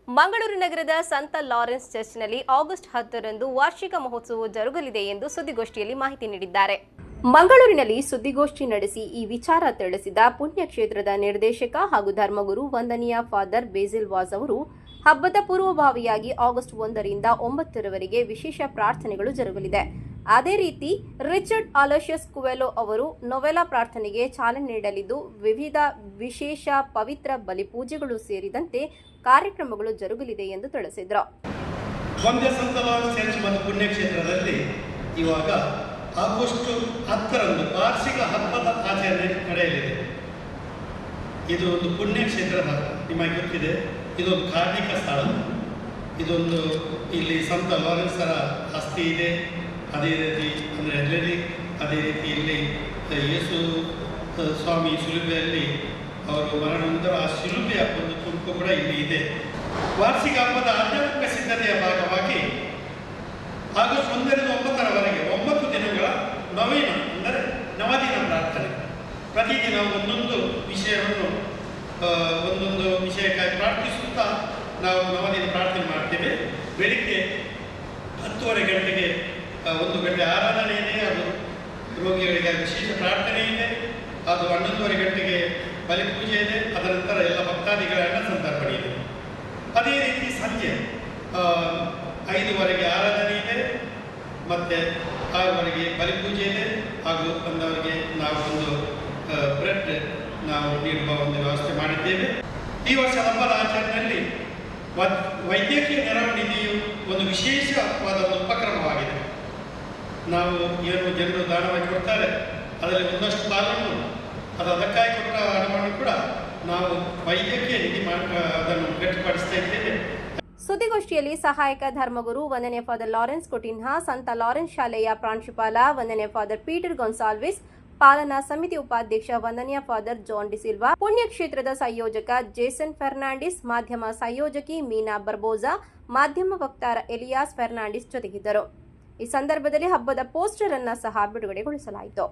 ಮಂಗಳೂರು ನಗರದ ಸಂತ Lawrence ಚರ್ಚ್ನಲ್ಲಿ August 10ರಂದು ವಾರ್ಷಿಕ ಮಹೋತ್ಸವ ಜರುಗಲಿದೆ ಎಂದು ಸುದ್ದಿಗೋಷ್ಠಿಯಲ್ಲಿ ಮಾಹಿತಿ ನೀಡಿದ್ದಾರೆ. ಮಂಗಳೂರಿನಲ್ಲಿ ಸುದ್ದಿಗೋಷ್ಠಿ ನಡೆಸಿ ಈ ವಿಚಾರ ತಿಳಿಸಿದ ಪುಣ್ಯಕ್ಷೇತ್ರದ ನಿರ್ದೇಶಕ ಹಾಗೂ ಧರ್ಮಗುರು ವಂದನೀಯ ಫಾದರ್ ಬೇಸಿಲ್ ವಾಸ್ ಅವರು, ಹಬ್ಬದ ಪೂರ್ವಭಾವಿಯಾಗಿ ಆಗಸ್ಟ್ 1ರಿಂದ 9ರವರೆಗೆ ವಿಶೇಷ ಪ್ರಾರ್ಥನೆಗಳು ಜರುಗಲಿದೆ. ಅದೇ ರೀತಿ ರಿಚರ್ಡ್ ಅಲೋಷಿಯಸ್ ಕುವೆಲೋ ಅವರು ನೊವೆಲಾ ಪ್ರಾರ್ಥನೆಗೆ ಚಾಲನೆ ನೀಡಲಿದ್ದು, ವಿವಿಧ ವಿಶೇಷ ಪವಿತ್ರ ಬಲಿಪೂಜೆಗಳು ಸೇರಿದಂತೆ ಕಾರ್ಯಕ್ರಮಗಳು ಜರುಗಲಿದೆ ಎಂದು ತಿಳಿಸಿದರು. ಒಂದೇ ಸಂತ ಲಾರೆನ್ಸ್ ಚರ್ಚ್ ಮತ್ತು ಪುಣ್ಯಕ್ಷೇತ್ರದಲ್ಲಿ ಇವಾಗ ಆಗಸ್ಟ್ 10ರಂದು ವಾರ್ಷಿಕ ಹಬ್ಬದ ಆಚರಣೆ ನಡೆಯಲಿದೆ. ಇದು ಒಂದು ಪುಣ್ಯಕ್ಷೇತ್ರದ ನಿಮಗೆ ಗೊತ್ತಿದೆ, ಇದೊಂದು ಕಾರ್ಮಿಕ ಸ್ಥಳ. ಇದೊಂದು ಇಲ್ಲಿ ಸಂತ ಲಾರೆನ್ಸರ ಅಸ್ಥಿ ಇದೆ. ಅದೇ ರೀತಿ ಅಂದರೆ ಎಲ್ಲೆಲ್ಲಿ ಅದೇ ರೀತಿ ಇಲ್ಲಿ ಯೇಸು ಸ್ವಾಮಿ ಶಿಲುಬೆಯಲ್ಲಿ ಅವರು ಮರಣಾನಂತರ ಆ ಶಿಲುಬೆಯ ಒಂದು ತುಣುಕು ಕೂಡ ಇಲ್ಲಿ ಇದೆ. ವಾರ್ಷಿಕ ಹಬ್ಬದ ಆಧ್ಯಾತ್ಮಿಕ ಸಿದ್ಧತೆಯ ಭಾಗವಾಗಿ ಆಗಸ್ಟ್ 1ರಿಂದ 9ರವರೆಗೆ 9 ದಿನಗಳ ನವೀನ ಅಂದರೆ ನವದಿನ ಪ್ರಾರ್ಥನೆ. ಪ್ರತಿದಿನ ಒಂದೊಂದು ವಿಷಯಕ್ಕಾಗಿ ಪ್ರಾರ್ಥಿಸುತ್ತಾ ನಾವು ನವದಿನ ಪ್ರಾರ್ಥನೆ ಮಾಡ್ತೇವೆ. ಬೆಳಿಗ್ಗೆ 10:30 ಗಂಟೆಗೆ 1 ಗಂಟೆ ಆರಾಧನೆ ಇದೆ, ಅದು ರೋಗಿಗಳಿಗೆ ವಿಶೇಷ ಪ್ರಾರ್ಥನೆ ಇದೆ. ಅದು 11:30 ಗಂಟೆಗೆ ಬಲಿಪೂಜೆ ಇದೆ. ಅದರ ನಂತರ ಎಲ್ಲ ಭಕ್ತಾದಿಗಳ ಅನ್ನ ಸಂತರ್ಪಣೆ ಇದೆ. ಅದೇ ರೀತಿ ಸಂಜೆ 5:15ಗೆ ಆರಾಧನೆ ಇದೆ, ಮತ್ತು 6:00ಗೆ ಬಲಿಪೂಜೆ ಇದೆ. ಹಾಗೂ ಬಂದವರಿಗೆ ನಾವು ಒಂದು ಬ್ರೆಡ್ ನಾವು ನೀಡುವ ಒಂದು ವ್ಯವಸ್ಥೆ ಮಾಡಿದ್ದೇವೆ. ಈ ವರ್ಷ ಹಬ್ಬದ ಆಚರಣೆಯಲ್ಲಿ ವೈದ್ಯಕೀಯ ನೆರವು ನಿಧಿಯು ಒಂದು ವಿಶೇಷವಾದ ಒಂದು ಉಪಕ್ರಮವಾಗಿದೆ. ನಾವು ಏನು ಜನರು ದಾನವಾಗಿ ಕೊಡ್ತಾರೆ, ಅದರಲ್ಲಿ ಒಂದಷ್ಟು ಪಾಲನ್ನು ಅದಕ್ಕಾಗಿ ಕೊಟ್ಟ ಹಣವನ್ನು ಕೂಡ ನಾವು ವೈದ್ಯಕೀಯ ನಿಧಿ ಅದನ್ನು ಗಟ್ಟಿಪಡಿಸ್ತಾ ಇದ್ದೇವೆ. ಸುದ್ದಿಗೋಷ್ಠಿಯಲ್ಲಿ ಸಹಾಯಕ ಧರ್ಮಗುರು ವಂದನೀಯ ಫಾದರ್ ಲಾರೆನ್ಸ್ ಕೊಟಿನ್ಹಾ, ಸಂತ ಲಾರೆನ್ಸ್ ಶಾಲೆಯ ಪ್ರಾಂಶುಪಾಲ ವಂದನೀಯ ಫಾದರ್ ಪೀಟರ್ ಗೊನ್ಸಾಲ್ವಿಸ್, ಪಾಲನಾ ಸಮಿತಿ ಉಪಾಧ್ಯಕ್ಷ ವಂದನೀಯ ಫಾದರ್ ಜಾನ್ ಡಿಸಿಲ್ವಾ, ಪುಣ್ಯಕ್ಷೇತ್ರದ ಸಂಯೋಜಕ ಜೇಸನ್ ಫೆರ್ನಾಂಡಿಸ್, ಮಾಧ್ಯಮ ಸಂಯೋಜಕಿ ಮೀನಾ ಬರ್ಬೋಜಾ, ಮಾಧ್ಯಮ ವಕ್ತಾರ ಎಲಿಯಾಸ್ ಫೆರ್ನಾಂಡಿಸ್ ಜೊತೆಗಿದ್ದರು. ಈ ಸಂದರ್ಭದಲ್ಲಿ ಹಬ್ಬದ ಪೋಸ್ಟರ್ ಅನ್ನು ಸಹ ಬಿಡುಗಡೆಗೊಳಿಸಲಾಯಿತು.